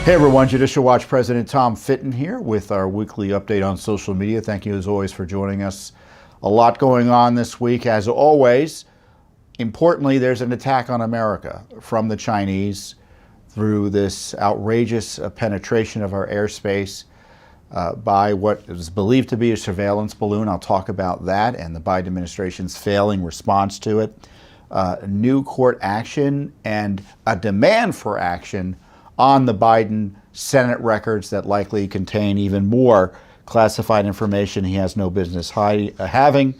Hey everyone, Judicial Watch President Tom Fitton here with our weekly update on social media. Thank you as always for joining us. A lot going on this week. As always, importantly, there's an attack on America from the Chinese through this outrageous penetration of our airspace by what is believed to be a surveillance balloon. I'll talk about that and the Biden administration's failing response to it. New court action and a demand for action on the Biden Senate records that likely contain even more classified information he has no business having.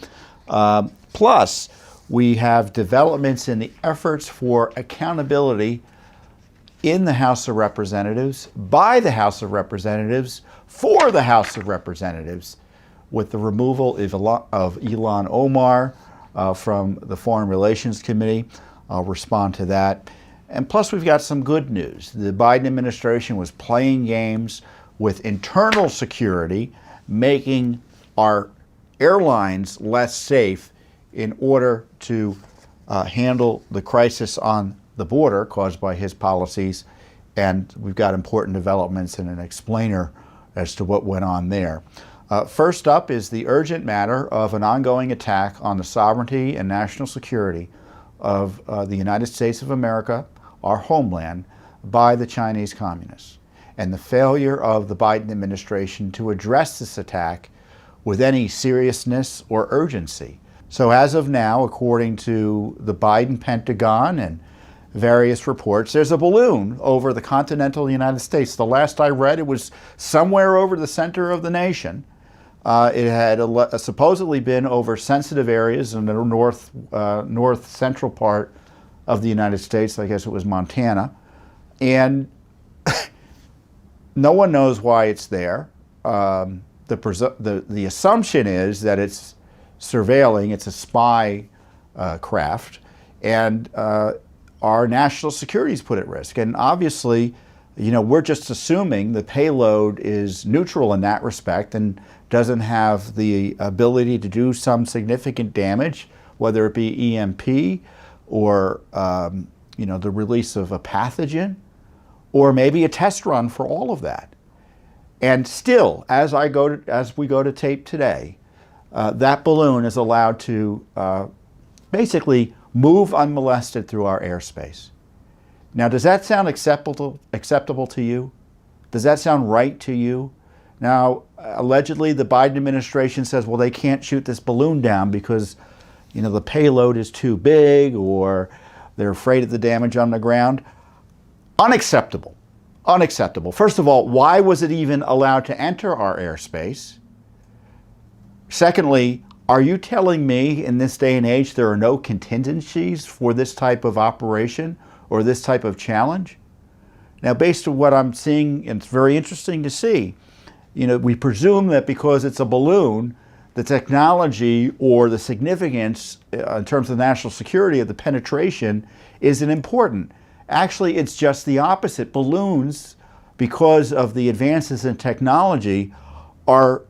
Plus, we have developments in the efforts for accountability in the House of Representatives, by the House of Representatives, for the House of Representatives, with the removal of Ilhan Omar from the Foreign Relations Committee. I'll respond to that. And plus, we've got some good news. The Biden administration was playing games with internal security, making our airlines less safe in order to handle the crisis on the border caused by his policies. And we've got important developments and an explainer as to what went on there. First up is the urgent matter of an ongoing attack on the sovereignty and national security of the United States of America, our homeland, by the Chinese communists, and the failure of the Biden administration to address this attack with any seriousness or urgency. So as of now, according to the Biden Pentagon and various reports, there's a balloon over the continental United States. The last I read, it was somewhere over the center of the nation. It had supposedly been over sensitive areas in the north central part of the United States. I guess it was Montana. And no one knows why it's there. The assumption is that it's surveilling, it's a spy craft, and our national security is put at risk. And obviously, you know, we're just assuming the payload is neutral in that respect and doesn't have the ability to do some significant damage, whether it be EMP or you know, the release of a pathogen, or maybe a test run for all of that. And still, as we go to tape today, that balloon is allowed to basically move unmolested through our airspace. Now, does that sound acceptable to you? Does that sound right to you? Now, allegedly, the Biden administration says, well, they can't shoot this balloon down because, you know, the payload is too big, or they're afraid of the damage on the ground. Unacceptable. Unacceptable. First of all, why was it even allowed to enter our airspace? Secondly, are you telling me in this day and age there are no contingencies for this type of operation or this type of challenge? Now, based on what I'm seeing, and it's very interesting to see, you know, we presume that because it's a balloon, the technology or the significance in terms of national security of the penetration isn't important. Actually, it's just the opposite. Balloons, because of the advances in technology, are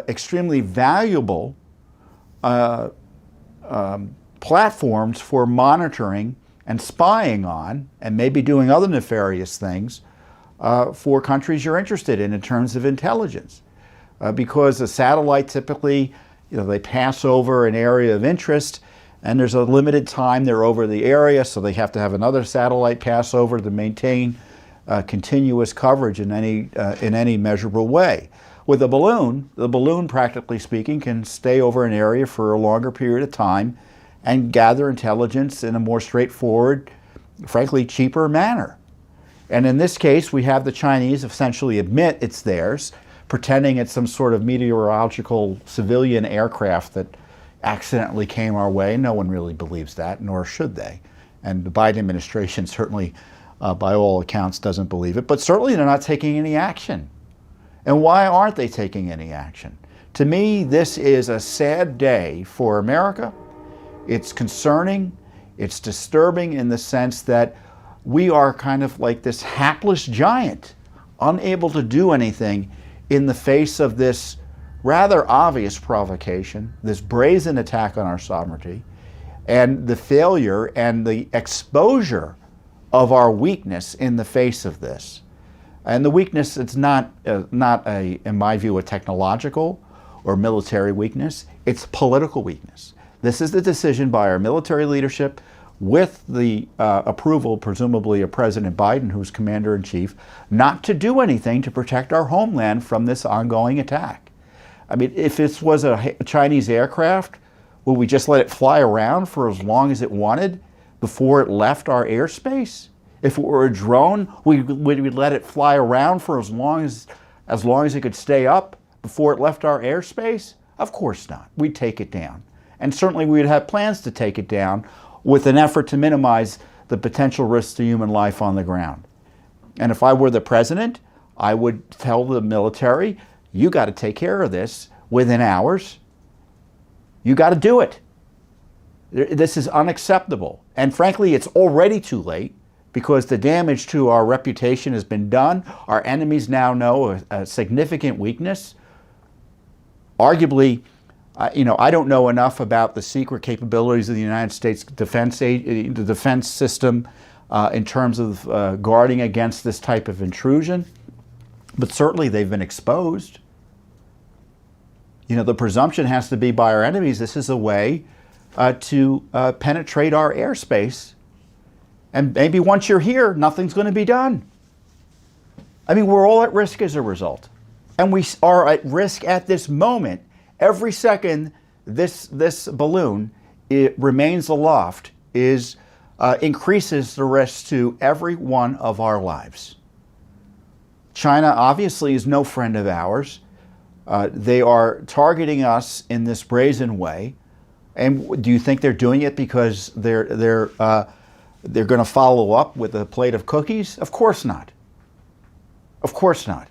extremely valuable platforms for monitoring and spying on, and maybe doing other nefarious things for countries you're interested in terms of intelligence. Because a satellite typically, you know, they pass over an area of interest, and there's a limited time they're over the area, so they have to have another satellite pass over to maintain continuous coverage in any measurable way. With a balloon, the balloon, practically speaking, can stay over an area for a longer period of time and gather intelligence in a more straightforward, frankly, cheaper manner. And in this case, we have the Chinese essentially admit it's theirs, pretending it's some sort of meteorological civilian aircraft that accidentally came our way. No one really believes that, nor should they. And the Biden administration certainly, by all accounts, doesn't believe it. But certainly they're not taking any action. And why aren't they taking any action? To me, this is a sad day for America. It's concerning. It's disturbing in the sense that we are kind of like this hapless giant, unable to do anything in the face of this rather obvious provocation, this brazen attack on our sovereignty, and the failure and the exposure of our weakness in the face of this. And the weakness, it's not in my view, a technological or military weakness. It's political weakness. This is the decision by our military leadership with the approval, presumably, of President Biden, who's commander-in-chief, not to do anything to protect our homeland from this ongoing attack. I mean, if this was a Chinese aircraft, would we just let it fly around for as long as it wanted before it left our airspace? If it were a drone, would we let it fly around for as long as it could stay up before it left our airspace? Of course not. We'd take it down. And certainly we'd have plans to take it down with an effort to minimize the potential risks to human life on the ground. And if I were the president, I would tell the military, you got to take care of this within hours. You got to do it. This is unacceptable. And frankly, it's already too late because the damage to our reputation has been done. Our enemies now know a significant weakness. Arguably, I don't know enough about the secret capabilities of the United States the defense system in terms of guarding against this type of intrusion, but certainly they've been exposed. The presumption has to be by our enemies, this is a way to penetrate our airspace. And maybe once you're here, nothing's going to be done. I mean, we're all at risk as a result. And we are at risk at this moment. Every second this balloon remains aloft increases the risk to every one of our lives. China obviously is no friend of ours. They are targeting us in this brazen way. And do you think they're doing it because they're going to follow up with a plate of cookies? Of course not. Of course not.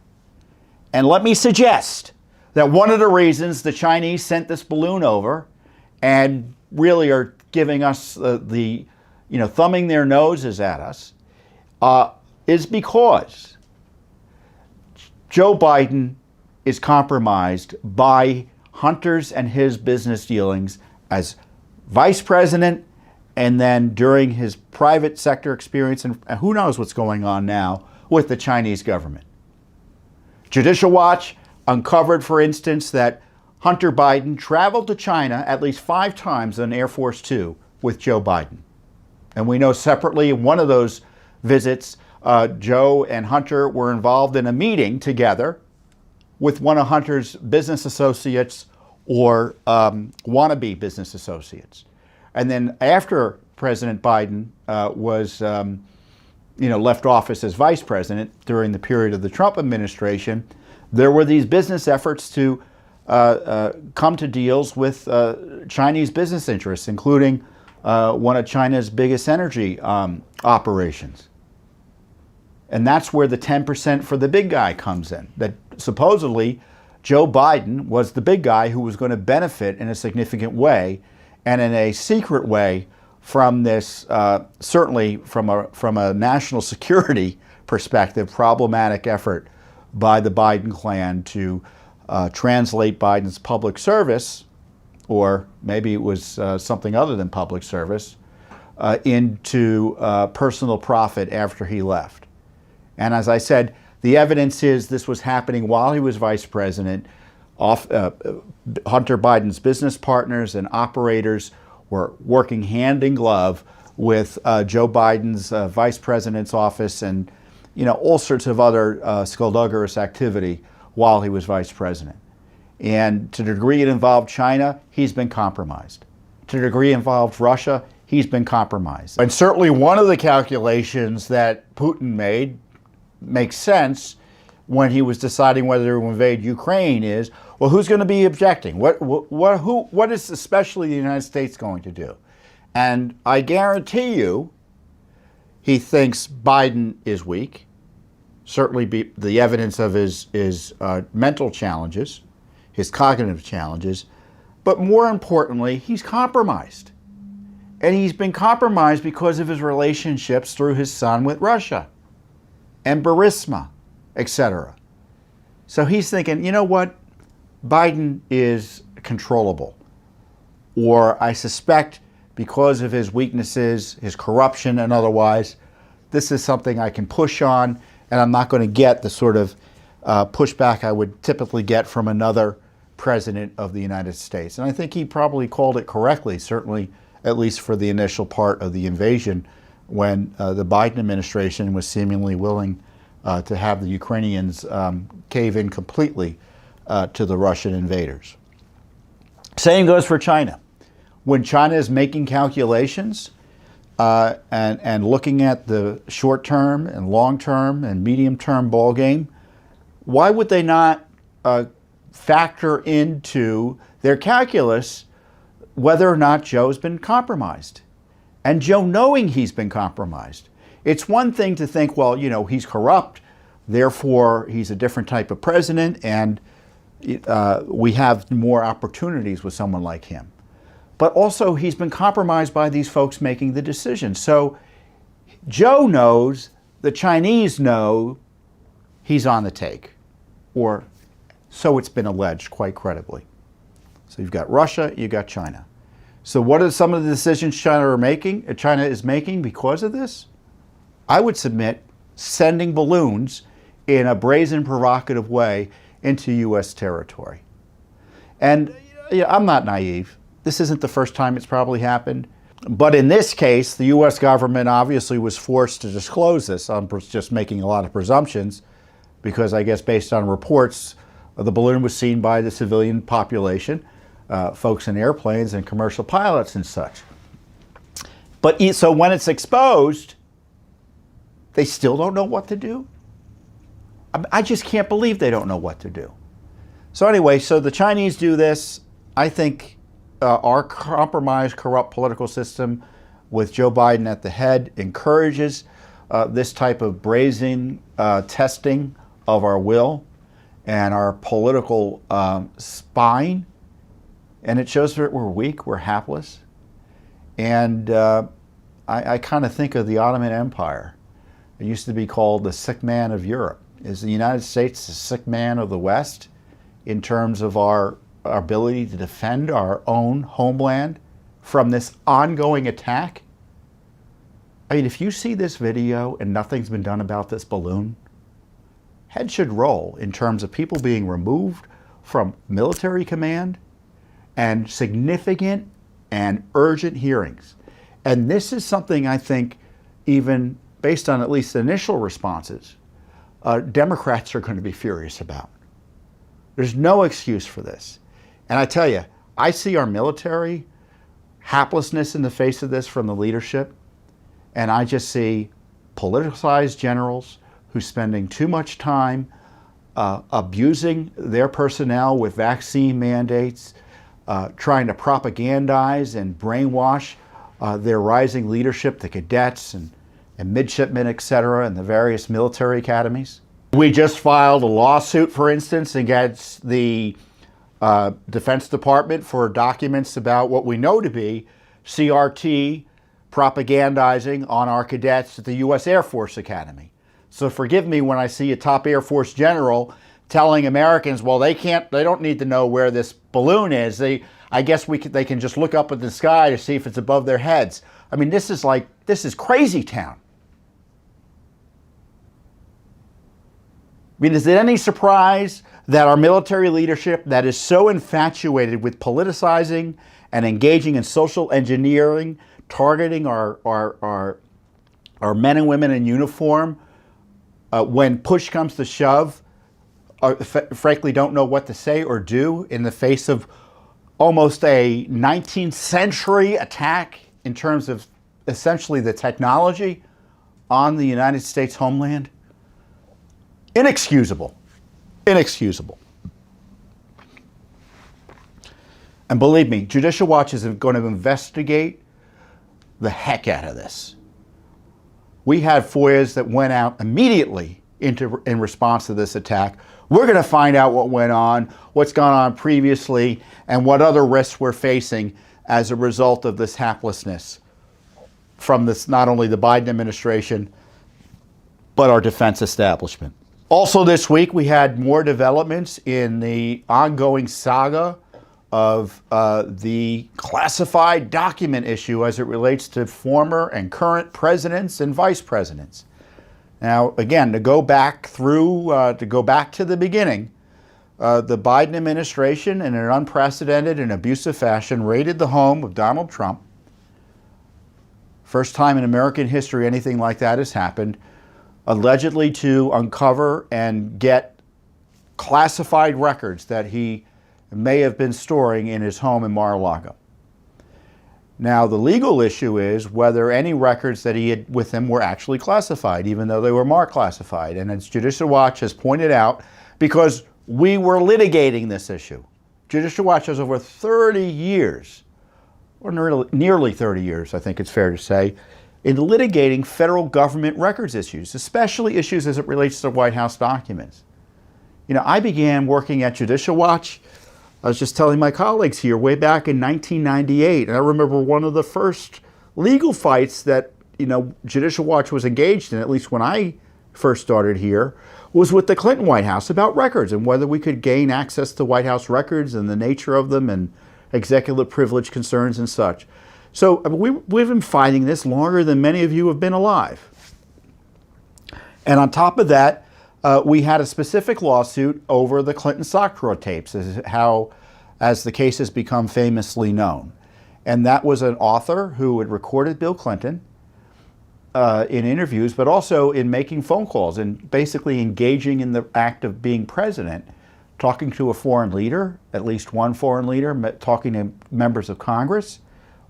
And let me suggest that one of the reasons the Chinese sent this balloon over and really are giving us thumbing their noses at us is because Joe Biden is compromised by Hunter's and his business dealings as vice president, and then during his private sector experience, and who knows what's going on now with the Chinese government. Judicial Watch uncovered, for instance, that Hunter Biden traveled to China at least 5 times on Air Force Two with Joe Biden. And we know separately in one of those visits, Joe and Hunter were involved in a meeting together with one of Hunter's business associates or wannabe business associates. And then after President Biden was left office as vice president during the period of the Trump administration, there were these business efforts to come to deals with Chinese business interests, including one of China's biggest energy operations. And that's where the 10% for the big guy comes in, that supposedly Joe Biden was the big guy who was going to benefit in a significant way and in a secret way from this, certainly from a national security perspective, problematic effort by the Biden clan to translate Biden's public service, or maybe it was something other than public service, into personal profit after he left. And as I said, the evidence is this was happening while he was vice president. Hunter Biden's business partners and operators were working hand in glove with Joe Biden's vice president's office and all sorts of other skullduggerous activity while he was vice president. And to the degree it involved China, he's been compromised. To the degree it involved Russia, he's been compromised. And certainly one of the calculations that Putin made makes sense when he was deciding whether to invade Ukraine is, well, who's going to be objecting? What is especially the United States going to do? And I guarantee you, he thinks Biden is weak. Certainly the evidence of his mental challenges, his cognitive challenges, but more importantly, he's compromised. And he's been compromised because of his relationships through his son with Russia and Burisma, etc. So he's thinking, you know what? Biden is controllable. Or I suspect because of his weaknesses, his corruption and otherwise, this is something I can push on and I'm not going to get the sort of pushback I would typically get from another president of the United States. And I think he probably called it correctly, certainly at least for the initial part of the invasion, when the Biden administration was seemingly willing to have the Ukrainians cave in completely to the Russian invaders. Same goes for China. When China is making calculations and looking at the short-term and long-term and medium-term ball game, why would they not factor into their calculus whether or not Joe's been compromised? And Joe knowing he's been compromised. It's one thing to think, well, you know, he's corrupt, therefore he's a different type of president, and we have more opportunities with someone like him. But also he's been compromised by these folks making the decision. So Joe knows, the Chinese know he's on the take, or so it's been alleged quite credibly. So you've got Russia, you've got China. So what are some of the decisions China is making because of this? I would submit sending balloons in a brazen, provocative way into U.S. territory. And I'm not naive. This isn't the first time it's probably happened. But in this case, the U.S. government obviously was forced to disclose this. I'm just making a lot of presumptions because I guess based on reports, the balloon was seen by the civilian population, folks in airplanes and commercial pilots and such. But so when it's exposed, they still don't know what to do? I just can't believe they don't know what to do. So anyway, so the Chinese do this. I think our compromised, corrupt political system with Joe Biden at the head encourages this type of brazen testing of our will and our political spine. And it shows that we're weak, we're hapless. And I kind of think of the Ottoman Empire. It used to be called the sick man of Europe. Is the United States the sick man of the West in terms of our ability to defend our own homeland from this ongoing attack? I mean, if you see this video and nothing's been done about this balloon, head should roll in terms of people being removed from military command and significant and urgent hearings. And this is something I think, even based on at least initial responses, Democrats are going to be furious about. There's no excuse for this. And I tell you, I see our military haplessness in the face of this from the leadership, and I just see politicized generals who's spending too much time abusing their personnel with vaccine mandates, trying to propagandize and brainwash their rising leadership, the cadets and midshipmen, et cetera, and the various military academies. We just filed a lawsuit, for instance, against the Defense Department for documents about what we know to be CRT propagandizing on our cadets at the U.S. Air Force Academy. So forgive me when I see a top Air Force general telling Americans, well, they don't need to know where this balloon is. I guess they can just look up at the sky to see if it's above their heads. I mean, this is crazy town. I mean, is it any surprise that our military leadership that is so infatuated with politicizing and engaging in social engineering, targeting our men and women in uniform, when push comes to shove, frankly don't know what to say or do in the face of almost a 19th century attack in terms of essentially the technology on the United States homeland? Inexcusable. Inexcusable. And believe me, Judicial Watch is going to investigate the heck out of this. We had FOIAs that went out immediately in response to this attack. We're going to find out what went on, what's gone on previously, and what other risks we're facing as a result of this haplessness from this, not only the Biden administration, but our defense establishment. Also this week, we had more developments in the ongoing saga of the classified document issue as it relates to former and current presidents and vice presidents. Now, again, to go back to the beginning, the Biden administration, in an unprecedented and abusive fashion, raided the home of Donald Trump. First time in American history anything like that has happened, allegedly to uncover and get classified records that he may have been storing in his home in Mar-a-Lago. Now, the legal issue is whether any records that he had with him were actually classified, even though they were marked classified. And as Judicial Watch has pointed out, because we were litigating this issue. Judicial Watch has over 30 years, or nearly 30 years, I think it's fair to say, in litigating federal government records issues, especially issues as it relates to White House documents. You know, I began working at Judicial Watch, I was just telling my colleagues here, way back in 1998. And I remember one of the first legal fights that, Judicial Watch was engaged in, at least when I first started here, was with the Clinton White House about records and whether we could gain access to White House records and the nature of them and executive privilege concerns and such. So we've been fighting this longer than many of you have been alive. And on top of that, we had a specific lawsuit over the Clinton sock drawer tapes, as the case has become famously known. And that was an author who had recorded Bill Clinton in interviews, but also in making phone calls and basically engaging in the act of being president, talking to a foreign leader, at least one foreign leader, talking to members of Congress,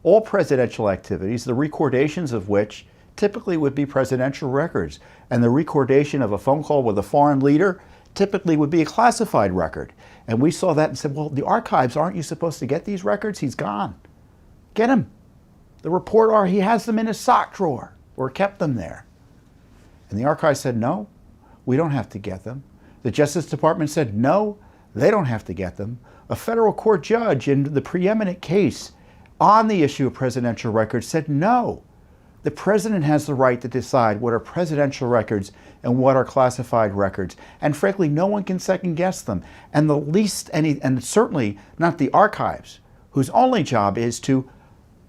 all presidential activities, the recordations of which typically would be presidential records. And the recordation of a phone call with a foreign leader typically would be a classified record. And we saw that and said, well, the archives, aren't you supposed to get these records? He's gone. Get him. The report, he has them in his sock drawer or kept them there. And the archives said, no, we don't have to get them. The Justice Department said, no, they don't have to get them. A federal court judge in the preeminent case on the issue of presidential records said, no, the president has the right to decide what are presidential records and what are classified records. And frankly, no one can second guess them. And and certainly not the archives, whose only job is to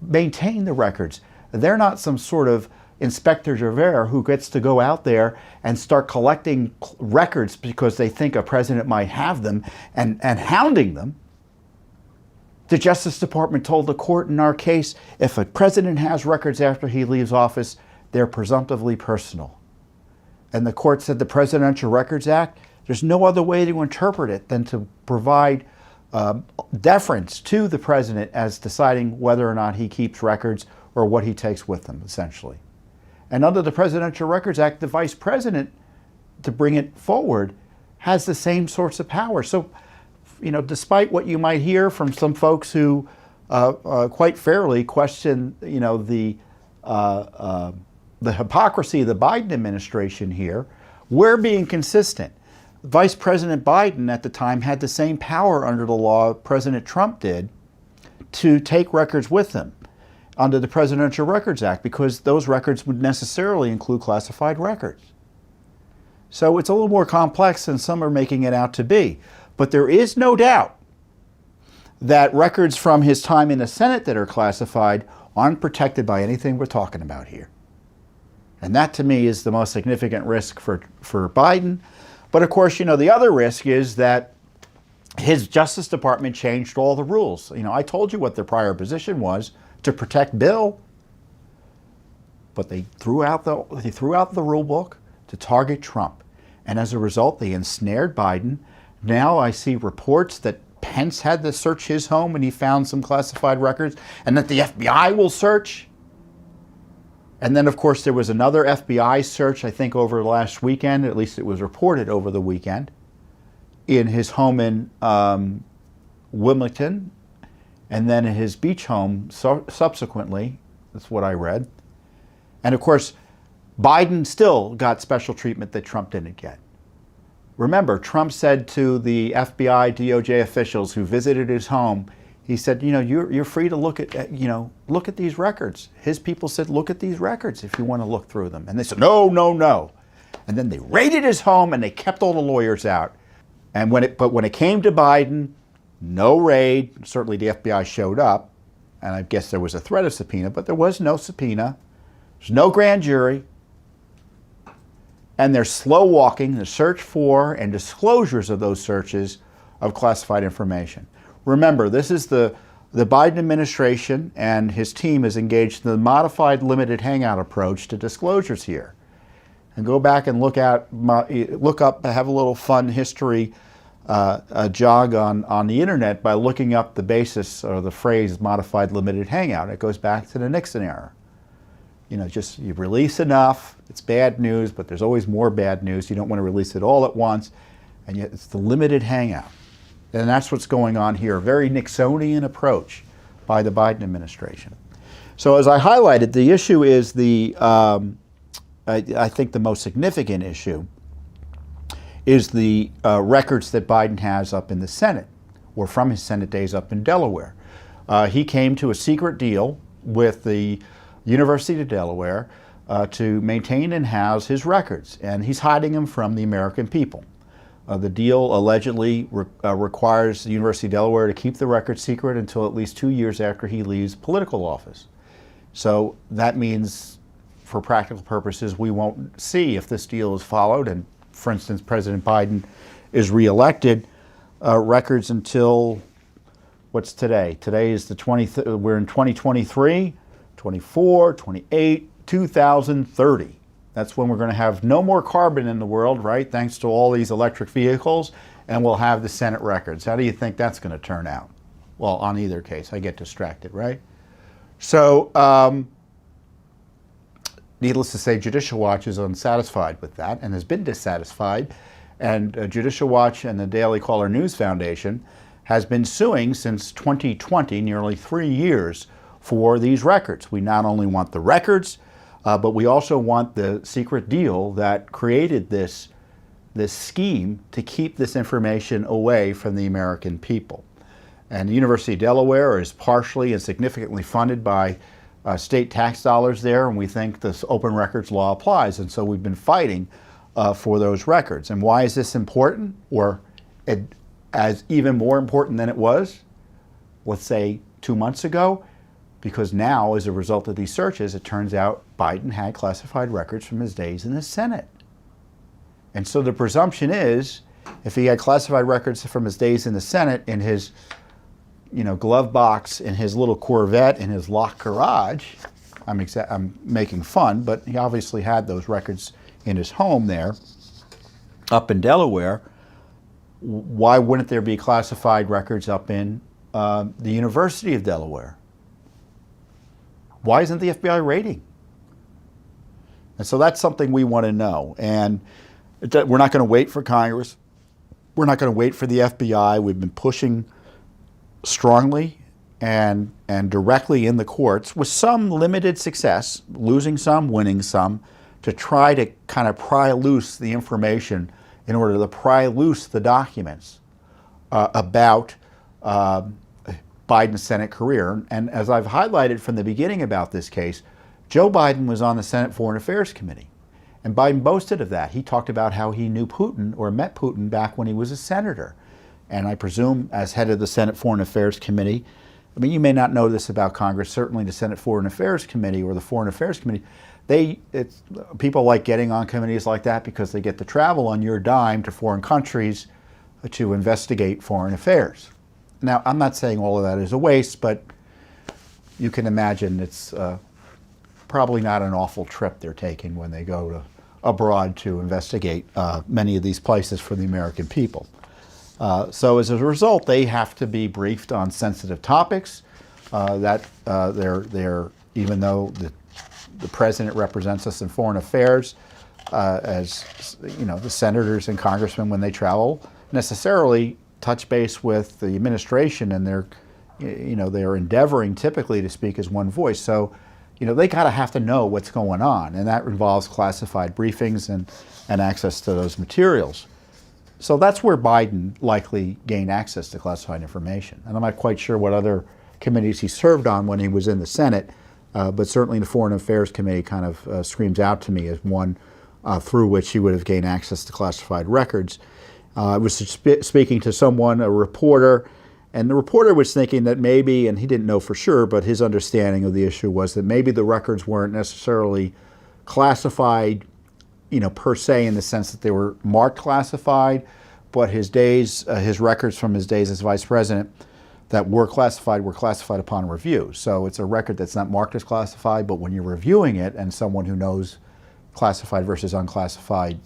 maintain the records. They're not some sort of Inspector Javert who gets to go out there and start collecting records because they think a president might have them and hounding them. The Justice Department told the court in our case, if a president has records after he leaves office, they're presumptively personal. And the court said the Presidential Records Act, there's no other way to interpret it than to provide deference to the president as deciding whether or not he keeps records or what he takes with him, essentially. And under the Presidential Records Act, the vice president, to bring it forward, has the same sorts of power. So, despite what you might hear from some folks who quite fairly question, the hypocrisy of the Biden administration here, we're being consistent. Vice President Biden at the time had the same power under the law President Trump did to take records with him under the Presidential Records Act, because those records would necessarily include classified records. So it's a little more complex than some are making it out to be. But there is no doubt that records from his time in the Senate that are classified aren't protected by anything we're talking about here. And that, to me, is the most significant risk for Biden. But of course, the other risk is that his Justice Department changed all the rules. I told you what their prior position was, to protect Bill. But they threw out the rule book to target Trump. And as a result, they ensnared Biden. Now I see reports that Pence had to search his home and he found some classified records, and that the FBI will search. And then, of course, there was another FBI search, I think, over the last weekend, at least it was reported over the weekend, in his home in Wilmington, and then in his beach home subsequently. That's what I read. And, of course, Biden still got special treatment that Trump didn't get. Remember, Trump said to the FBI, DOJ officials who visited his home, he said, you're free to look at these records. His people said, look at these records if you want to look through them. And they said, no, no, no. And then they raided his home and they kept all the lawyers out. And when it came to Biden, no raid. Certainly the FBI showed up, and I guess there was a threat of subpoena, but there was no subpoena. There's no grand jury. and they're slow walking the search for and disclosures of those searches of classified information. Remember, this is the Biden administration and his team is engaged in the modified limited hangout approach to disclosures here. And go back and look up, have a little fun history jog on the internet by looking up the basis or the phrase modified limited hangout. It goes back to the Nixon era. You know, just you release enough, it's bad news, but there's always more bad news. You don't want to release it all at once, and yet it's the limited hangout. And that's what's going on here, a very Nixonian approach by the Biden administration. So as I highlighted, the issue is I think the most significant issue is the records that Biden has up in the Senate, or from his Senate days up in Delaware. He came to a secret deal with the University of Delaware to maintain and house his records, and he's hiding them from the American people. The deal allegedly requires the University of Delaware to keep the records secret until at least 2 years after he leaves political office. So that means, for practical purposes, we won't see if this deal is followed, and for instance, President Biden is reelected, records until, what's today? Today is we're in 2023, 24, 28, 2030. That's when we're going to have no more carbon in the world, right? Thanks to all these electric vehicles, and we'll have the Senate records. How do you think that's going to turn out? Well, on either case, I get distracted, right? So, needless to say, Judicial Watch is unsatisfied with that and has been dissatisfied. And Judicial Watch and the Daily Caller News Foundation has been suing since 2020, nearly 3 years, for these records. We not only want the records, but we also want the secret deal that created this scheme to keep this information away from the American people. And the University of Delaware is partially and significantly funded by state tax dollars there, and we think this open records law applies. And so we've been fighting for those records. And why is this important, or as even more important than it was, let's say 2 months ago? Because now, as a result of these searches, it turns out Biden had classified records from his days in the Senate. And so the presumption is, if he had classified records from his days in the Senate in his glove box, in his little Corvette, in his locked garage, I'm making fun, but he obviously had those records in his home there, up in Delaware. Why wouldn't there be classified records up in the University of Delaware? Why isn't the FBI raiding? And so that's something we want to know. And we're not going to wait for Congress. We're not going to wait for the FBI. We've been pushing strongly and directly in the courts with some limited success, losing some, winning some, to try to kind of pry loose the information in order to pry loose the documents about Biden's Senate career. And as I've highlighted from the beginning about this case, Joe Biden was on the Senate Foreign Affairs Committee. And Biden boasted of that. He talked about how he knew Putin or met Putin back when he was a senator. And I presume as head of the Senate Foreign Affairs Committee, I mean, you may not know this about Congress, certainly the Senate Foreign Affairs Committee or the Foreign Affairs Committee, people like getting on committees like that because they get to travel on your dime to foreign countries to investigate foreign affairs. Now, I'm not saying all of that is a waste, but you can imagine it's probably not an awful trip they're taking when they go abroad to investigate many of these places for the American people. So as a result, they have to be briefed on sensitive topics that even though the president represents us in foreign affairs, as you know, the senators and congressmen, when they travel, necessarily touch base with the administration, and they're endeavoring typically to speak as one voice. So, they have to know what's going on, and that involves classified briefings and access to those materials. So that's where Biden likely gained access to classified information. And I'm not quite sure what other committees he served on when he was in the Senate, but certainly the Foreign Affairs Committee kind of screams out to me as one through which he would have gained access to classified records. I was speaking to someone, a reporter, and the reporter was thinking that maybe, and he didn't know for sure, but his understanding of the issue was that maybe the records weren't necessarily classified per se in the sense that they were marked classified, but his records from his days as vice president that were classified upon review. So it's a record that's not marked as classified, but when you're reviewing it and someone who knows classified versus unclassified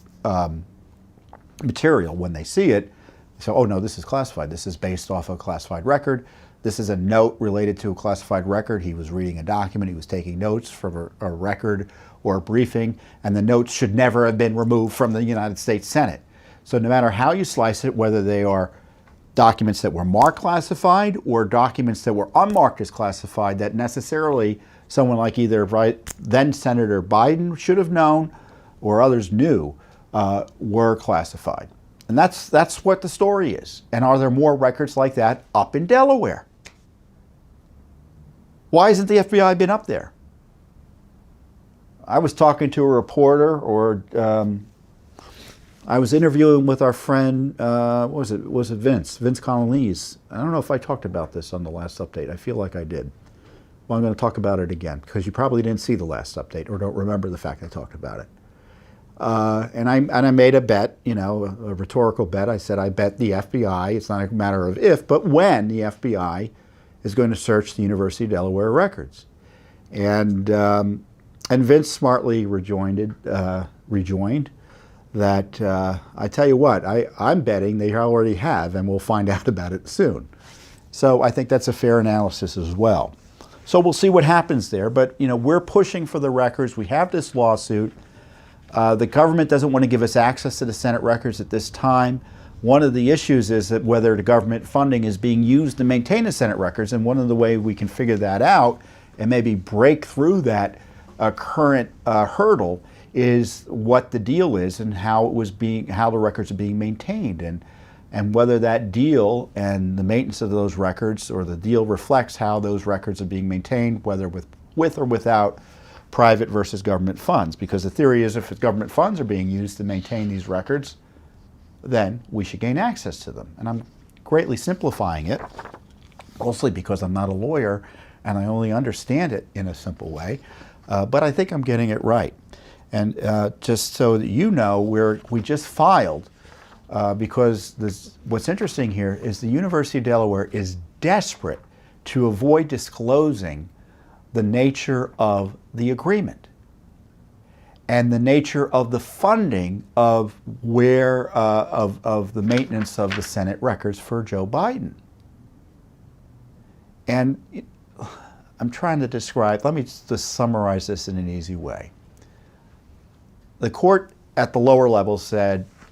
material, when they see it, they say, oh no, this is classified. This is based off a classified record. This is a note related to a classified record. He was reading a document, he was taking notes from a record or a briefing, and the notes should never have been removed from the United States Senate. So no matter how you slice it, whether they are documents that were marked classified or documents that were unmarked as classified that necessarily someone like either then Senator Biden should have known or others knew were classified. And that's what the story is. And are there more records like that up in Delaware? Why hasn't the FBI been up there? I was talking to a reporter, or I was interviewing with our friend, was it Vince Colonese. I don't know if I talked about this on the last update. I feel like I did. Well, I'm going to talk about it again because you probably didn't see the last update or don't remember the fact I talked about it. And I made a bet, a rhetorical bet. I said, I bet the FBI, it's not a matter of if, but when the FBI is going to search the University of Delaware records. And Vince smartly rejoined that I tell you what, I'm betting they already have, and we'll find out about it soon. So I think that's a fair analysis as well. So we'll see what happens there, but we're pushing for the records. We have this lawsuit. The government doesn't want to give us access to the Senate records at this time. One of the issues is that whether the government funding is being used to maintain the Senate records, and one of the ways we can figure that out and maybe break through that current hurdle is what the deal is and how the records are being maintained, and whether that deal and the maintenance of those records, or the deal reflects how those records are being maintained, whether with or without private versus government funds. Because the theory is if government funds are being used to maintain these records, then we should gain access to them. And I'm greatly simplifying it, mostly because I'm not a lawyer and I only understand it in a simple way, but I think I'm getting it right. And just so that you know, we just filed, because what's interesting here is the University of Delaware is desperate to avoid disclosing the nature of the agreement and the nature of the funding of of the maintenance of the Senate records for Joe Biden. And I'm trying to describe, let me just summarize this in an easy way. The court at the lower level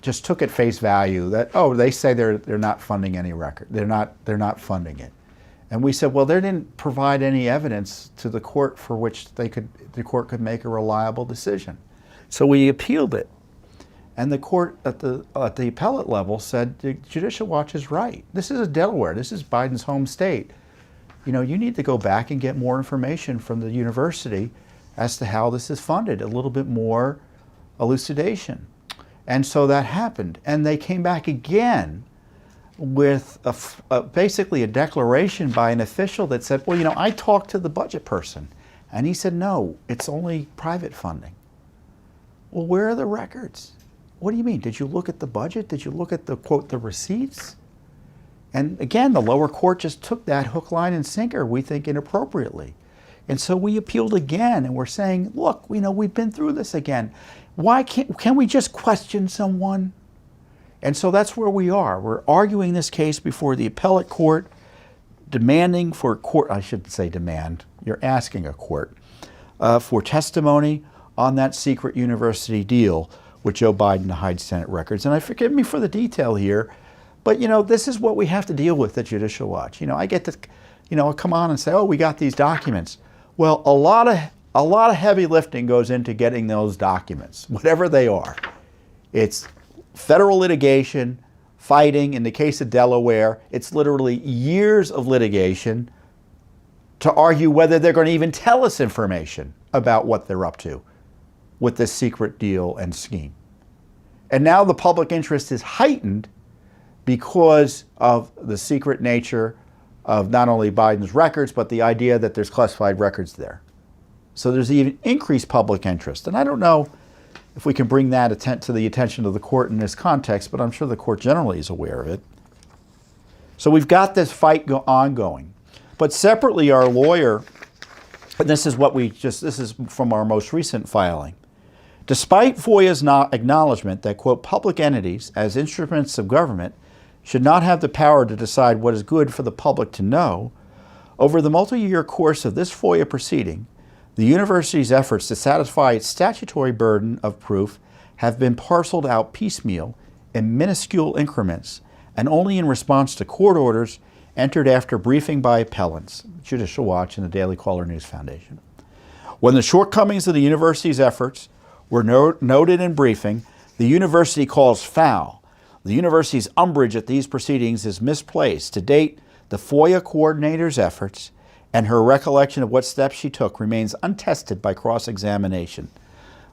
just took at face value that, oh, they say they're not funding any record. They're not funding it. And we said, well, they didn't provide any evidence to the court for which the court could make a reliable decision. So we appealed it. And the court at the appellate level said, the Judicial Watch is right. This is Delaware. This is Biden's home state. You need to go back and get more information from the university as to how this is funded, a little bit more elucidation. And so that happened. And they came back again with basically a declaration by an official that said, well, I talked to the budget person, and he said, no, it's only private funding. Well, where are the records? What do you mean? Did you look at the budget? Did you look at the, quote, the receipts? And again, the lower court just took that hook, line, and sinker, we think, inappropriately. And so we appealed again, and we're saying, look, we've been through this again. Why can we just question someone? And so that's where we are. We're arguing this case before the appellate court, demanding for court, I shouldn't say demand, you're asking a court, for testimony on that secret university deal with Joe Biden to hide Senate records. And forgive me for the detail here, but this is what we have to deal with at Judicial Watch. I get to, come on and say, oh, we got these documents. Well, a lot of heavy lifting goes into getting those documents, whatever they are. It's federal litigation, fighting. In the case of Delaware, it's literally years of litigation to argue whether they're going to even tell us information about what they're up to with this secret deal and scheme. And now the public interest is heightened because of the secret nature of not only Biden's records, but the idea that there's classified records there. So there's even increased public interest. And I don't know, if we can bring that to the attention of the court in this context, but I'm sure the court generally is aware of it. So we've got this fight ongoing. But separately, our lawyer, and this is from our most recent filing, despite FOIA's acknowledgement that, quote, public entities as instruments of government should not have the power to decide what is good for the public to know, over the multi-year course of this FOIA proceeding, the university's efforts to satisfy its statutory burden of proof have been parceled out piecemeal in minuscule increments and only in response to court orders entered after briefing by appellants, Judicial Watch and the Daily Caller News Foundation. When the shortcomings of the university's efforts were noted in briefing, the university calls foul. The university's umbrage at these proceedings is misplaced. To date, the FOIA coordinator's efforts and her recollection of what steps she took remains untested by cross-examination.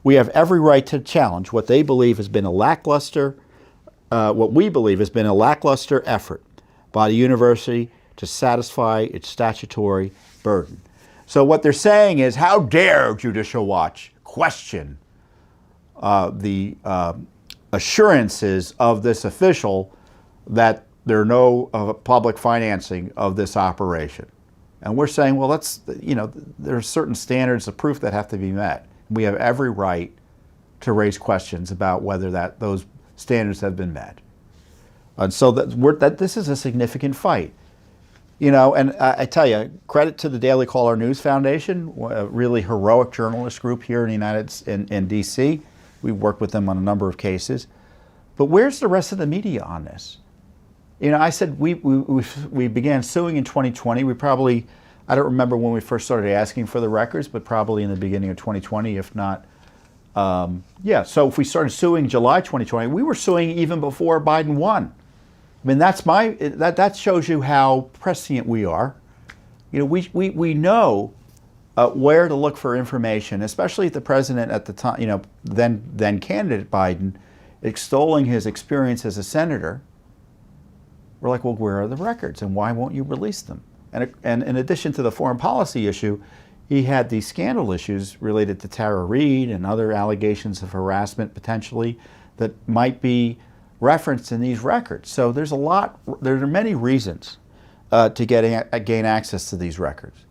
We have every right to challenge what they believe has been a lackluster, what we believe has been a lackluster effort by the university to satisfy its statutory burden. So what they're saying is, how dare Judicial Watch question the assurances of this official that there are no public financing of this operation. And we're saying, well, there are certain standards of proof that have to be met. We have every right to raise questions about whether those standards have been met. And so this is a significant fight. And I tell you, credit to the Daily Caller News Foundation, a really heroic journalist group here in D.C. We've worked with them on a number of cases. But where's the rest of the media on this? I said we began suing in 2020. I don't remember when we first started asking for the records, but probably in the beginning of 2020, if not. So if we started suing July 2020, we were suing even before Biden won. I mean, that shows you how prescient we are. We know where to look for information, especially the president at the time, then candidate Biden, extolling his experience as a senator. We're like, well, where are the records and why won't you release them? And in addition to the foreign policy issue, he had these scandal issues related to Tara Reade and other allegations of harassment potentially that might be referenced in these records. So there are many reasons to gain access to these records.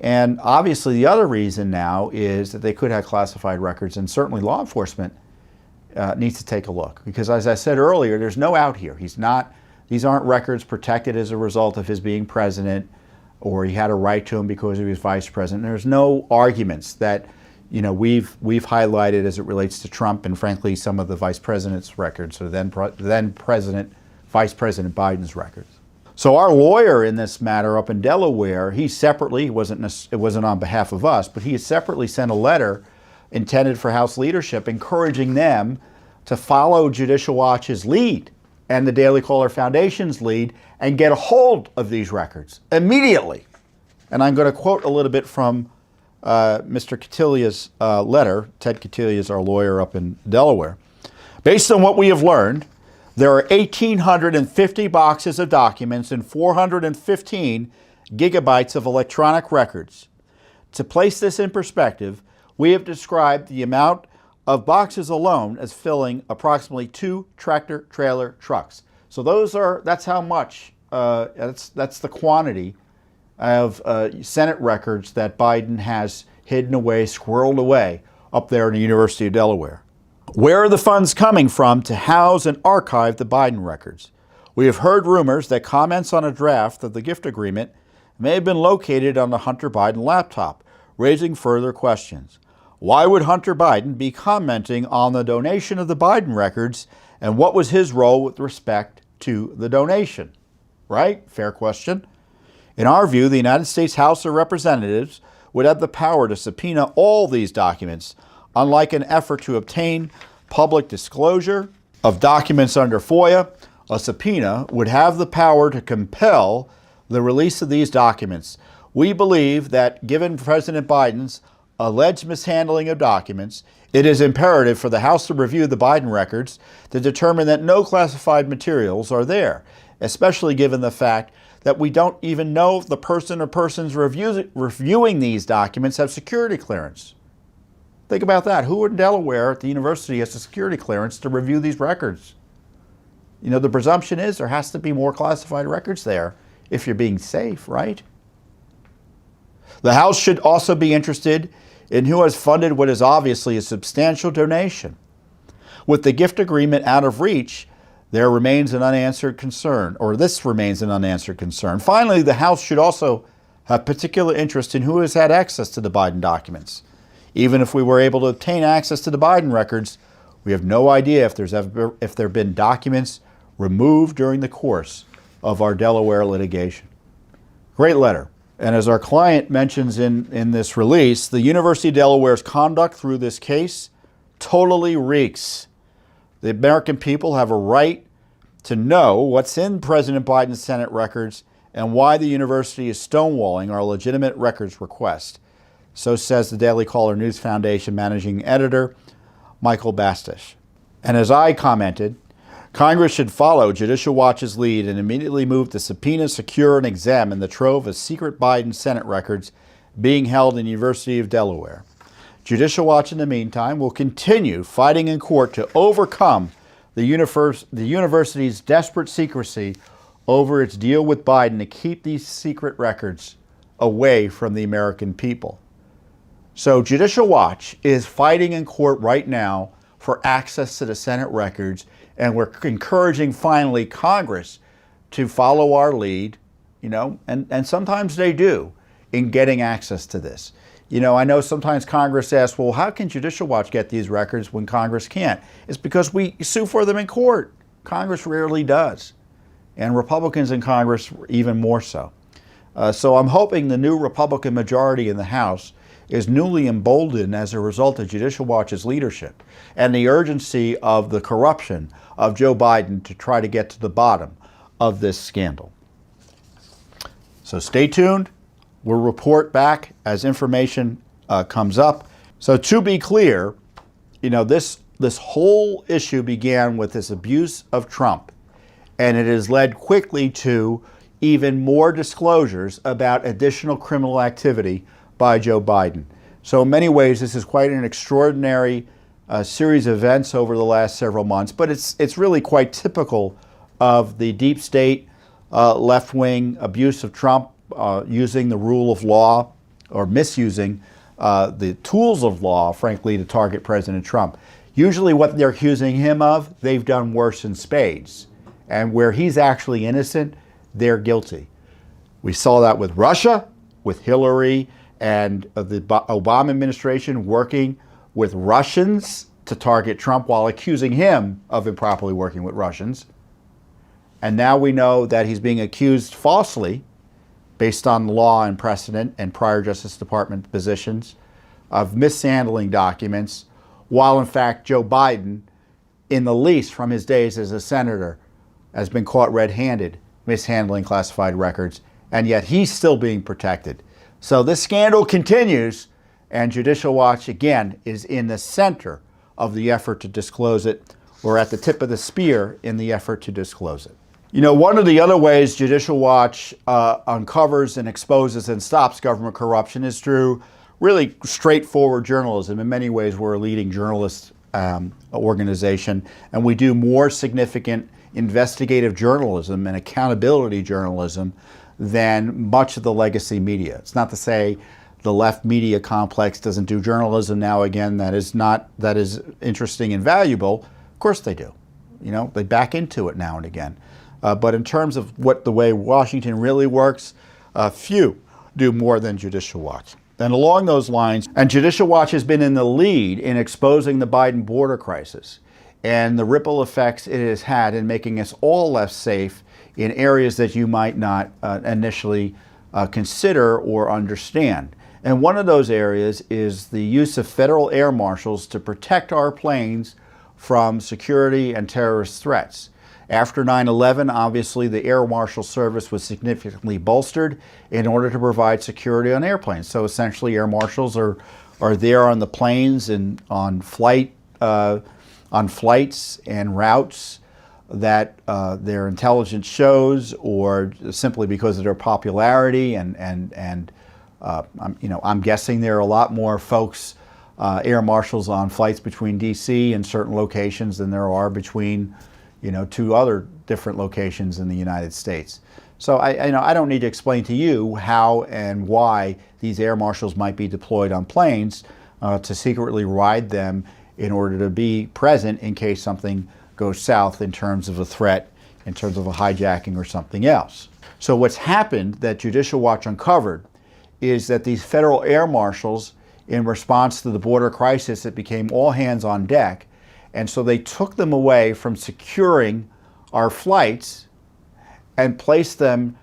And obviously the other reason now is that they could have classified records, and certainly law enforcement needs to take a look. Because as I said earlier, there's no out here. These aren't records protected as a result of his being president, or he had a right to them because he was vice president. There's no arguments that we've highlighted as it relates to Trump and frankly some of the vice president's records, or then Vice President Biden's records. So our lawyer in this matter up in Delaware, he separately, it wasn't on behalf of us, but he separately sent a letter intended for House leadership encouraging them to follow Judicial Watch's lead and the Daily Caller Foundation's lead and get a hold of these records immediately. And I'm going to quote a little bit from Mr. Cotillia's letter. Ted Cotillia is our lawyer up in Delaware. Based on what we have learned, there are 1,850 boxes of documents and 415 gigabytes of electronic records. To place this in perspective, we have described the amount of boxes alone as filling approximately 2 tractor-trailer trucks. So that's how much, that's the quantity of Senate records that Biden has hidden away, squirreled away up there in the University of Delaware. Where are the funds coming from to house and archive the Biden records? We have heard rumors that comments on a draft of the gift agreement may have been located on the Hunter Biden laptop, raising further questions. Why would Hunter Biden be commenting on the donation of the Biden records, and what was his role with respect to the donation? Right? Fair question. In our view, the United States House of Representatives would have the power to subpoena all these documents, unlike an effort to obtain public disclosure of documents under FOIA. A subpoena would have the power to compel the release of these documents. We believe that given President Biden's alleged mishandling of documents, it is imperative for the House to review the Biden records to determine that no classified materials are there, especially given the fact that we don't even know if the person or persons reviewing these documents have security clearance. Think about that. Who in Delaware at the university has a security clearance to review these records? You know, the presumption is there has to be more classified records there if you're being safe, right? The House should also be interested in who has funded what is obviously a substantial donation. With the gift agreement out of reach, there remains an unanswered concern, or this remains an unanswered concern. Finally, the House should also have particular interest in who has had access to the Biden documents. Even if we were able to obtain access to the Biden records, we have no idea if there have been documents removed during the course of our Delaware litigation. Great letter. And as our client mentions in this release, the University of Delaware's conduct through this case totally reeks. The American people have a right to know what's in President Biden's Senate records and why the university is stonewalling our legitimate records request. So says the Daily Caller News Foundation managing editor, Michael Bastish. And as I commented, Congress should follow Judicial Watch's lead and immediately move to subpoena, secure, and examine the trove of secret Biden Senate records being held in the University of Delaware. Judicial Watch, in the meantime, will continue fighting in court to overcome the university's desperate secrecy over its deal with Biden to keep these secret records away from the American people. So Judicial Watch is fighting in court right now for access to the Senate records, and we're encouraging finally Congress to follow our lead, you know, and sometimes they do in getting access to this. You know, I know sometimes Congress asks, well, how can Judicial Watch get these records when Congress can't? It's because we sue for them in court. Congress rarely does, and Republicans in Congress even more so. So I'm hoping the new Republican majority in the House is newly emboldened as a result of Judicial Watch's leadership and the urgency of the corruption of Joe Biden to try to get to the bottom of this scandal. So stay tuned. We'll report back as information comes up. So to be clear, you know, this whole issue began with this abuse of Trump, and it has led quickly to even more disclosures about additional criminal activity by Joe Biden. So in many ways, this is quite an extraordinary series of events over the last several months, but it's really quite typical of the deep state left-wing abuse of Trump, using the rule of law or misusing the tools of law, frankly, to target President Trump. Usually what they're accusing him of, they've done worse in spades. And where he's actually innocent, they're guilty. We saw that with Russia, with Hillary, and the Obama administration working with Russians to target Trump while accusing him of improperly working with Russians. And now we know that he's being accused falsely, based on law and precedent and prior Justice Department positions, of mishandling documents, while in fact Joe Biden, in the least from his days as a senator, has been caught red-handed mishandling classified records, and yet he's still being protected. So this scandal continues, and Judicial Watch, again, is in the center of the effort to disclose it, or at the tip of the spear in the effort to disclose it. You know, one of the other ways Judicial Watch uncovers and exposes and stops government corruption is through really straightforward journalism. In many ways, we're a leading journalist organization, and we do more significant investigative journalism and accountability journalism than much of the legacy media. It's not to say the left media complex doesn't do journalism now again that is interesting and valuable. Of course they do. You know, they back into it now and again. But in terms of the way Washington really works, few do more than Judicial Watch. And along those lines, and Judicial Watch has been in the lead in exposing the Biden border crisis and the ripple effects it has had in making us all less safe in areas that you might not initially consider or understand. And one of those areas is the use of federal air marshals to protect our planes from security and terrorist threats. After 9/11, obviously, the Air Marshal Service was significantly bolstered in order to provide security on airplanes. So essentially, air marshals are there on the planes and on flights and routes that their intelligence shows, or simply because of their popularity. I'm guessing there are a lot more folks air marshals on flights between D.C. and certain locations than there are between, two other different locations in the United States. So I don't need to explain to you how and why these air marshals might be deployed on planes to secretly ride them in order to be present in case something goes south in terms of a threat, in terms of a hijacking or something else. So what's happened that Judicial Watch uncovered is that these federal air marshals, in response to the border crisis, it became all hands on deck. And so they took them away from securing our flights and placed them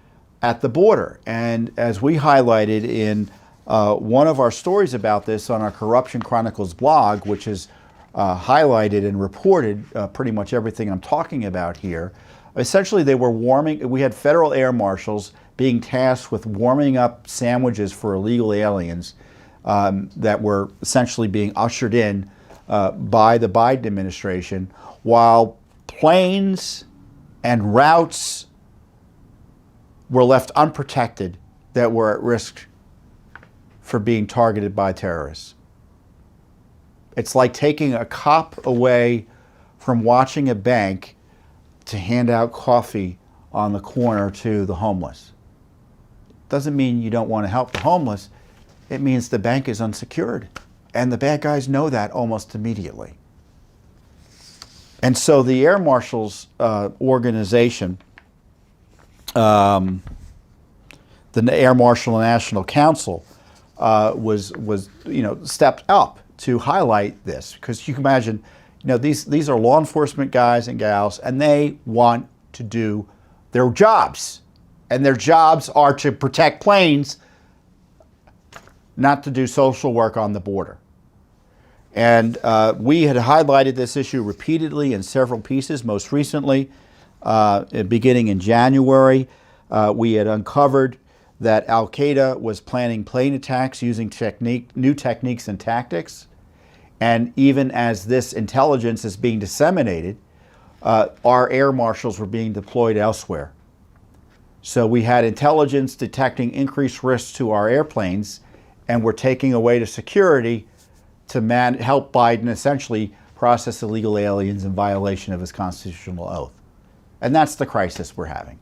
at the border. And as we highlighted in one of our stories about this on our Corruption Chronicles blog, which is highlighted and reported pretty much everything I'm talking about here, essentially they were we had federal air marshals being tasked with warming up sandwiches for illegal aliens that were essentially being ushered in by the Biden administration, while planes and routes were left unprotected that were at risk for being targeted by terrorists. It's like taking a cop away from watching a bank to hand out coffee on the corner to the homeless. Doesn't mean you don't want to help the homeless. It means the bank is unsecured. And the bad guys know that almost immediately. And so the Air Marshals organization, the Air Marshal National Council, was stepped up to highlight this, because you can imagine, these are law enforcement guys and gals, and they want to do their jobs, and their jobs are to protect planes, not to do social work on the border. And we had highlighted this issue repeatedly in several pieces. Most recently, beginning in January, we had uncovered that Al-Qaeda was planning plane attacks using new techniques and tactics. And even as this intelligence is being disseminated, our air marshals were being deployed elsewhere. So we had intelligence detecting increased risks to our airplanes, and we're taking away the security to help Biden essentially process illegal aliens in violation of his constitutional oath. And that's the crisis we're having.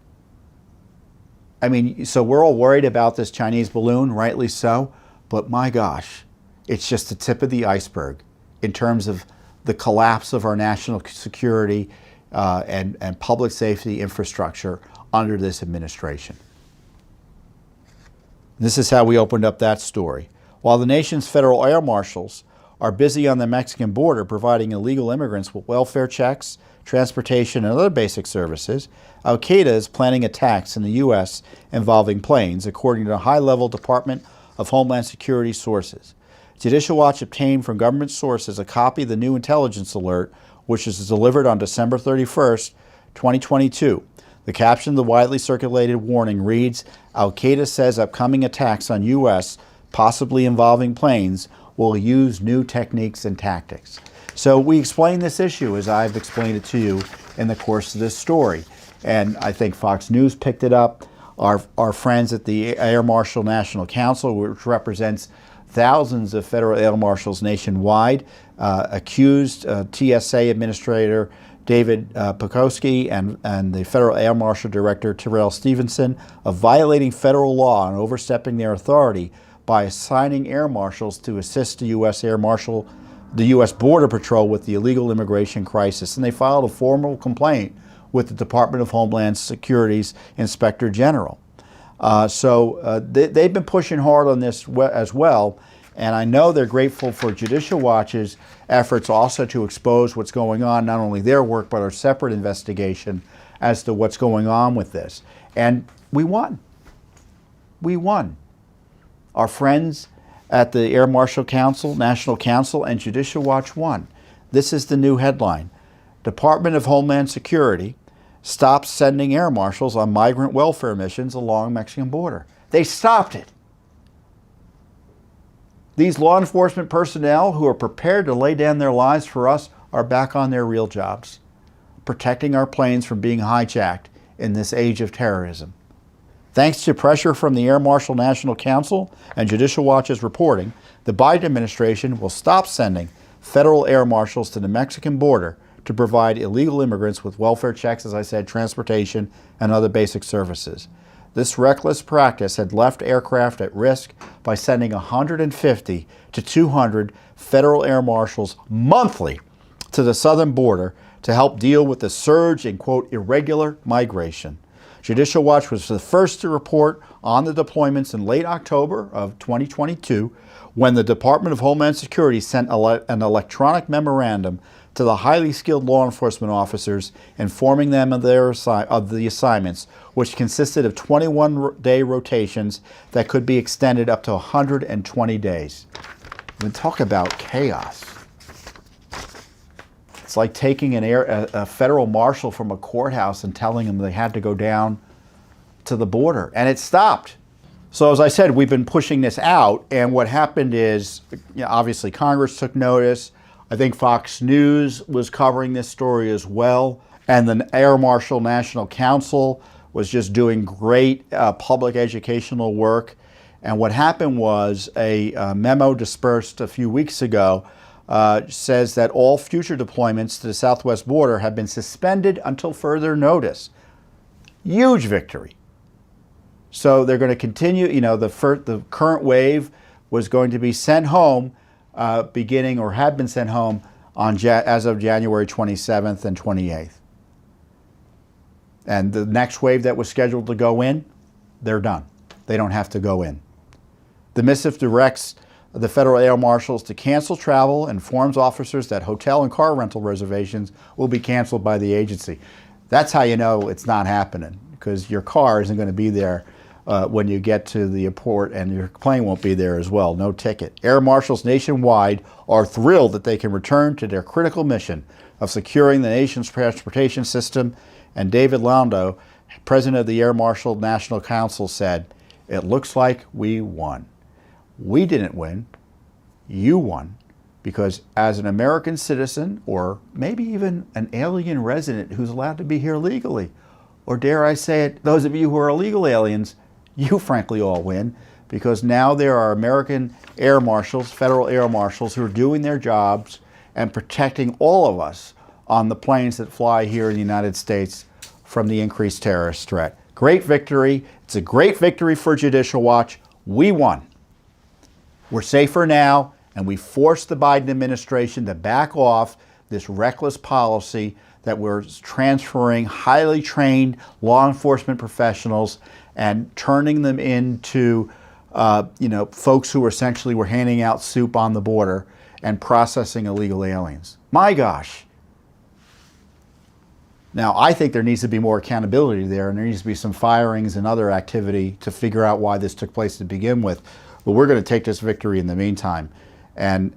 I mean, so we're all worried about this Chinese balloon, rightly so, but my gosh, it's just the tip of the iceberg in terms of the collapse of our national security and public safety infrastructure under this administration. This is how we opened up that story. While the nation's federal air marshals are busy on the Mexican border providing illegal immigrants with welfare checks, transportation, and other basic services, Al-Qaeda is planning attacks in the U.S. involving planes, according to high-level Department of Homeland Security sources. Judicial Watch obtained from government sources a copy of the new intelligence alert, which was delivered on December 31st, 2022. The caption of the widely circulated warning reads, Al-Qaeda says upcoming attacks on U.S., possibly involving planes, will use new techniques and tactics. So we explained this issue as I've explained it to you in the course of this story. And I think Fox News picked it up. Our friends at the Air Marshal National Council, which represents thousands of federal air marshals nationwide, accused TSA Administrator David Pekoski and the Federal Air Marshal Director Terrell Stevenson of violating federal law and overstepping their authority by assigning air marshals to assist the U.S. the U.S. Border Patrol with the illegal immigration crisis. And they filed a formal complaint with the Department of Homeland Security's Inspector General. They've been pushing hard on this as well. And I know they're grateful for Judicial Watch's efforts also to expose what's going on, not only their work, but our separate investigation as to what's going on with this. And we won. We won. Our friends at the Air Marshal Council, National Council, and Judicial Watch won. This is the new headline. Department of Homeland Security stops sending air marshals on migrant welfare missions along Mexican border. They stopped it. These law enforcement personnel who are prepared to lay down their lives for us are back on their real jobs, protecting our planes from being hijacked in this age of terrorism. Thanks to pressure from the Air Marshal National Council and Judicial Watch's reporting, the Biden administration will stop sending federal air marshals to the Mexican border to provide illegal immigrants with welfare checks, as I said, transportation, and other basic services. This reckless practice had left aircraft at risk by sending 150 to 200 federal air marshals monthly to the southern border to help deal with the surge in, quote, irregular migration. Judicial Watch was the first to report on the deployments in late October of 2022 when the Department of Homeland Security sent an electronic memorandum to the highly skilled law enforcement officers informing them of the assignments, which consisted of 21-day rotations that could be extended up to 120 days. We talk about chaos. It's like taking a federal marshal from a courthouse and telling them they had to go down to the border, and it stopped. So as I said, we've been pushing this out, and what happened is, obviously Congress took notice. I think Fox News was covering this story as well, and the Air Marshal National Council was just doing great public educational work. And what happened was a memo dispersed a few weeks ago says that all future deployments to the southwest border have been suspended until further notice. Huge victory. So they're going to continue, the current wave was going to be sent home beginning, or had been sent home as of January 27th and 28th. And the next wave that was scheduled to go in, they're done. They don't have to go in. The missive directs the federal air marshals to cancel travel and informs officers that hotel and car rental reservations will be canceled by the agency. That's how you know it's not happening, because your car isn't going to be there when you get to the airport, and your plane won't be there as well. No ticket. Air marshals nationwide are thrilled that they can return to their critical mission of securing the nation's transportation system. And David Londo, president of the Air Marshal National Council, said, "It looks like we won. We didn't win. You won, because as an American citizen, or maybe even an alien resident who's allowed to be here legally, or dare I say it, those of you who are illegal aliens, you frankly all win, because now there are American air marshals, federal air marshals, who are doing their jobs and protecting all of us on the planes that fly here in the United States from the increased terrorist threat." Great victory. It's a great victory for Judicial Watch. We won. We're safer now, and we forced the Biden administration to back off this reckless policy that we're transferring highly trained law enforcement professionals and turning them into folks who essentially were handing out soup on the border and processing illegal aliens. My gosh. Now, I think there needs to be more accountability there, and there needs to be some firings and other activity to figure out why this took place to begin with. But we're going to take this victory in the meantime and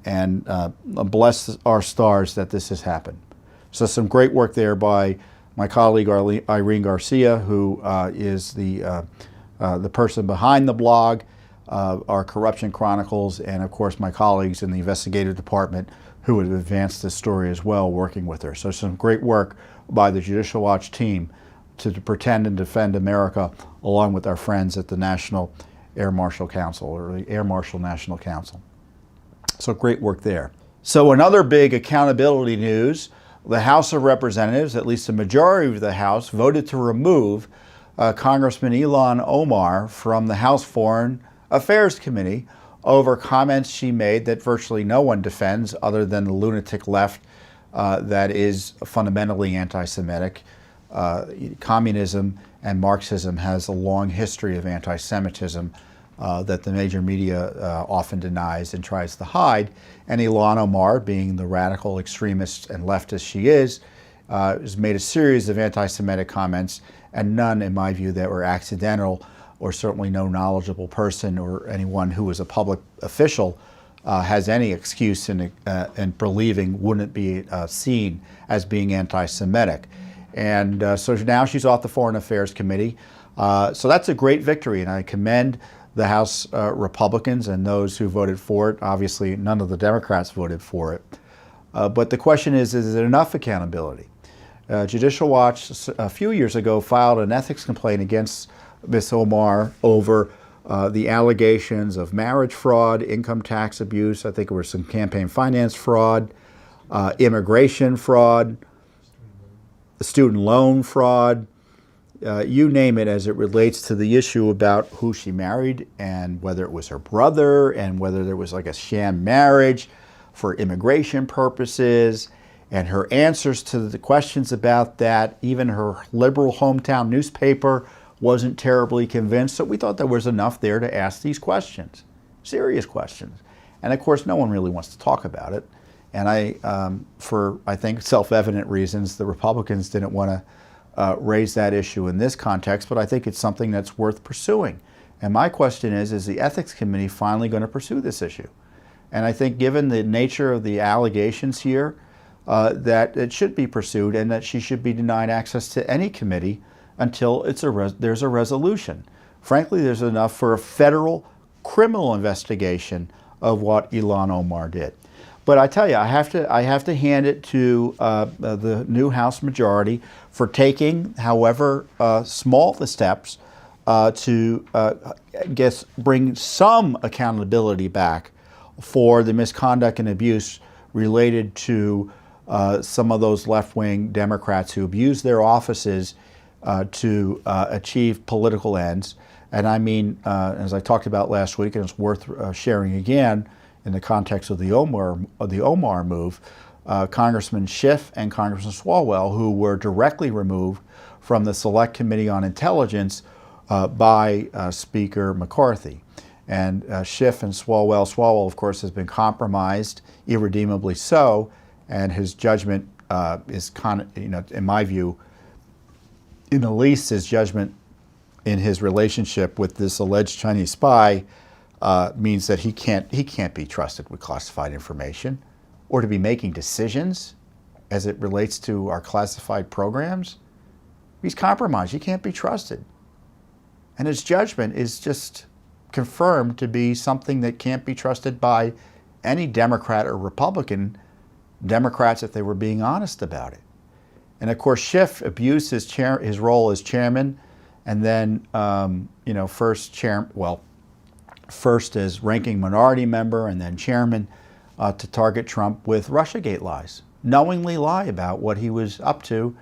bless our stars that this has happened. So some great work there by my colleague Irene Garcia, who is the person behind the blog, our Corruption Chronicles, and of course my colleagues in the investigative department who have advanced this story as well, working with her. So some great work by the Judicial Watch team to pretend and defend America, along with our friends at the National Air Marshal Council, or the Air Marshal National Council. So great work there. So another big accountability news, the House of Representatives, at least a majority of the House, voted to remove Congressman Ilhan Omar from the House Foreign Affairs Committee over comments she made that virtually no one defends other than the lunatic left that is fundamentally anti-Semitic. Communism and Marxism has a long history of anti-Semitism that the major media often denies and tries to hide. And Ilhan Omar, being the radical extremist and leftist she is, has made a series of anti-Semitic comments, and none, in my view, that were accidental, or certainly no knowledgeable person or anyone who is a public official has any excuse in believing wouldn't be seen as being anti-Semitic. And so now she's off the Foreign Affairs Committee. So that's a great victory, and I commend the House Republicans and those who voted for it. Obviously, none of the Democrats voted for it. But the question is it enough accountability? Judicial Watch a few years ago filed an ethics complaint against Ms. Omar over the allegations of marriage fraud, income tax abuse, I think there was some campaign finance fraud, immigration fraud, student loan fraud, you name it, as it relates to the issue about who she married and whether it was her brother and whether there was like a sham marriage for immigration purposes, and her answers to the questions about that. Even her liberal hometown newspaper wasn't terribly convinced, so we thought there was enough there to ask these questions, serious questions. And of course, no one really wants to talk about it. And for I think self-evident reasons, the Republicans didn't want to raise that issue in this context, but I think it's something that's worth pursuing. And my question is the Ethics Committee finally going to pursue this issue? And I think given the nature of the allegations here, that it should be pursued and that she should be denied access to any committee until there's a resolution. Frankly, there's enough for a federal criminal investigation of what Ilhan Omar did. But I tell you, I have to hand it to the new House majority for taking, however small the steps, to bring some accountability back for the misconduct and abuse related to some of those left-wing Democrats who abuse their offices to achieve political ends. And I mean, as I talked about last week, and it's worth sharing again in the context of the Omar move, Congressman Schiff and Congressman Swalwell, who were directly removed from the Select Committee on Intelligence by Speaker McCarthy. And Schiff and Swalwell, of course, has been compromised, irredeemably so, and his judgment is, in my view, in the least, his judgment in his relationship with this alleged Chinese spy means that he can't be trusted with classified information or to be making decisions as it relates to our classified programs. He's compromised. He can't be trusted. And his judgment is just confirmed to be something that can't be trusted by any Democrat or Republican, Democrats if they were being honest about it. And of course, Schiff abused his role as chairman, and then first as ranking minority member and then chairman to target Trump with Russiagate lies, knowingly lie about what he was up to,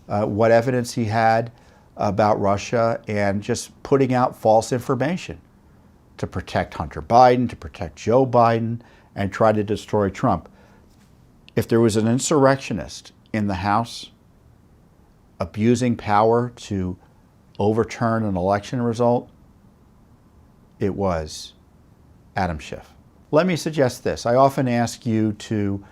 what evidence he had about Russia, and just putting out false information to protect Hunter Biden, to protect Joe Biden, and try to destroy Trump. If there was an insurrectionist in the House abusing power to overturn an election result, it was Adam Schiff. Let me suggest this. I often ask you to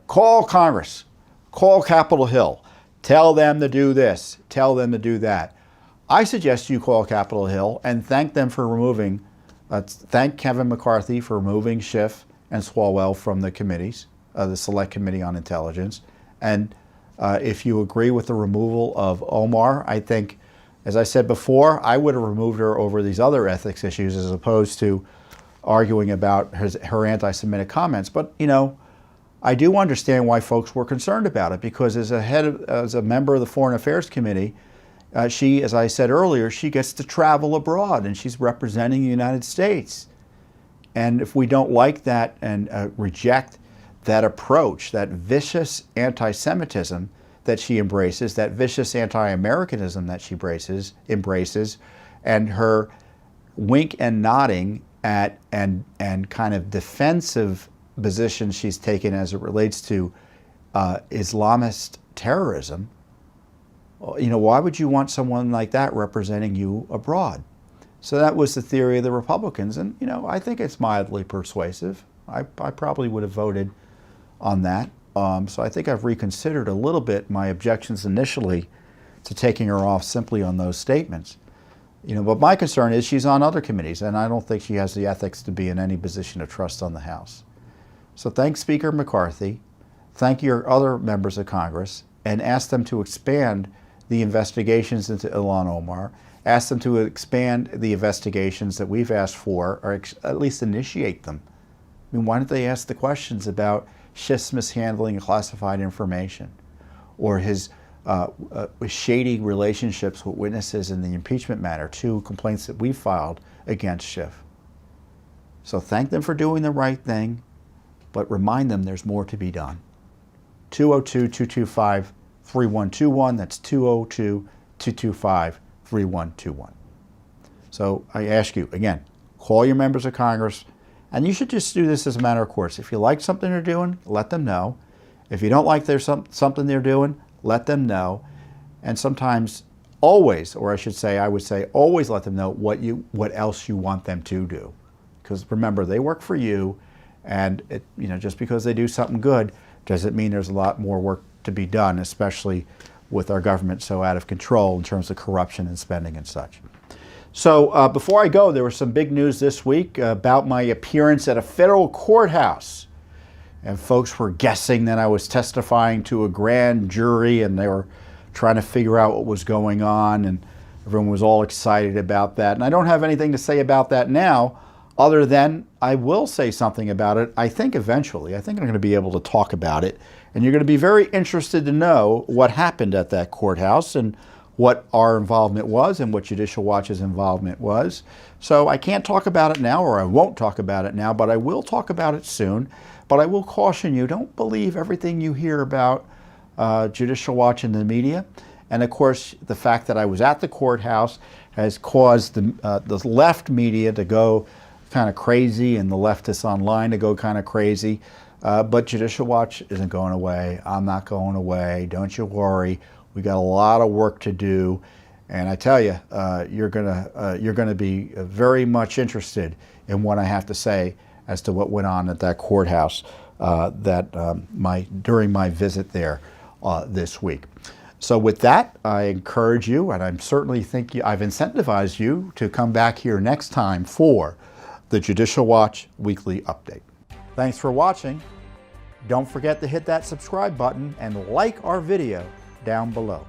call Congress, call Capitol Hill, tell them to do this, tell them to do that. I suggest you call Capitol Hill and thank them for thank Kevin McCarthy for removing Schiff and Swalwell from the committees, the Select Committee on Intelligence. And if you agree with the removal of Omar, I think, as I said before, I would have removed her over these other ethics issues as opposed to arguing about her anti-Semitic comments. But, I do understand why folks were concerned about it, because as a member of the Foreign Affairs Committee, she, as I said earlier, she gets to travel abroad and she's representing the United States. And if we don't like that and reject that approach, that vicious anti-Semitism that she embraces, that vicious anti-Americanism that she embraces, and her wink and nodding at and kind of defensive position she's taken as it relates to Islamist terrorism, why would you want someone like that representing you abroad? So that was the theory of the Republicans, and I think it's mildly persuasive. I probably would have voted on that. So I think I've reconsidered a little bit my objections initially to taking her off simply on those statements. But my concern is she's on other committees, and I don't think she has the ethics to be in any position of trust on the House. So thank Speaker McCarthy, thank your other members of Congress, and ask them to expand the investigations into Ilhan Omar, ask them to expand the investigations that we've asked for, or at least initiate them. Why don't they ask the questions about Schiff's mishandling of classified information, or his shady relationships with witnesses in the impeachment matter, 2 complaints that we filed against Schiff. So thank them for doing the right thing, but remind them there's more to be done. 202-225-3121. That's 202-225-3121. So I ask you, again, call your members of Congress, and you should just do this as a matter of course. If you like something they're doing, let them know. If you don't like something they're doing, let them know. And sometimes, always, or I should say, I would say, always let them know what else you want them to do. Because remember, they work for you, and just because they do something good doesn't mean there's a lot more work to be done, especially with our government so out of control in terms of corruption and spending and such. So before I go, there was some big news this week about my appearance at a federal courthouse. And folks were guessing that I was testifying to a grand jury, and they were trying to figure out what was going on, and everyone was all excited about that. And I don't have anything to say about that now, other than I will say something about it, I think eventually. I think I'm going to be able to talk about it. And you're going to be very interested to know what happened at that courthouse and what our involvement was and what Judicial Watch's involvement was. So I can't talk about it now, or I won't talk about it now, but I will talk about it soon. But I will caution you, don't believe everything you hear about Judicial Watch in the media. And of course, the fact that I was at the courthouse has caused the left media to go kind of crazy and the leftists online to go kind of crazy. But Judicial Watch isn't going away. I'm not going away. Don't you worry. We got a lot of work to do. And I tell you, you're gonna be very much interested in what I have to say as to what went on at that courthouse during my visit there this week. So with that, I encourage you, and I'm certainly think I've incentivized you to come back here next time for the Judicial Watch Weekly Update. Thanks for watching. Don't forget to hit that subscribe button and like our video down below.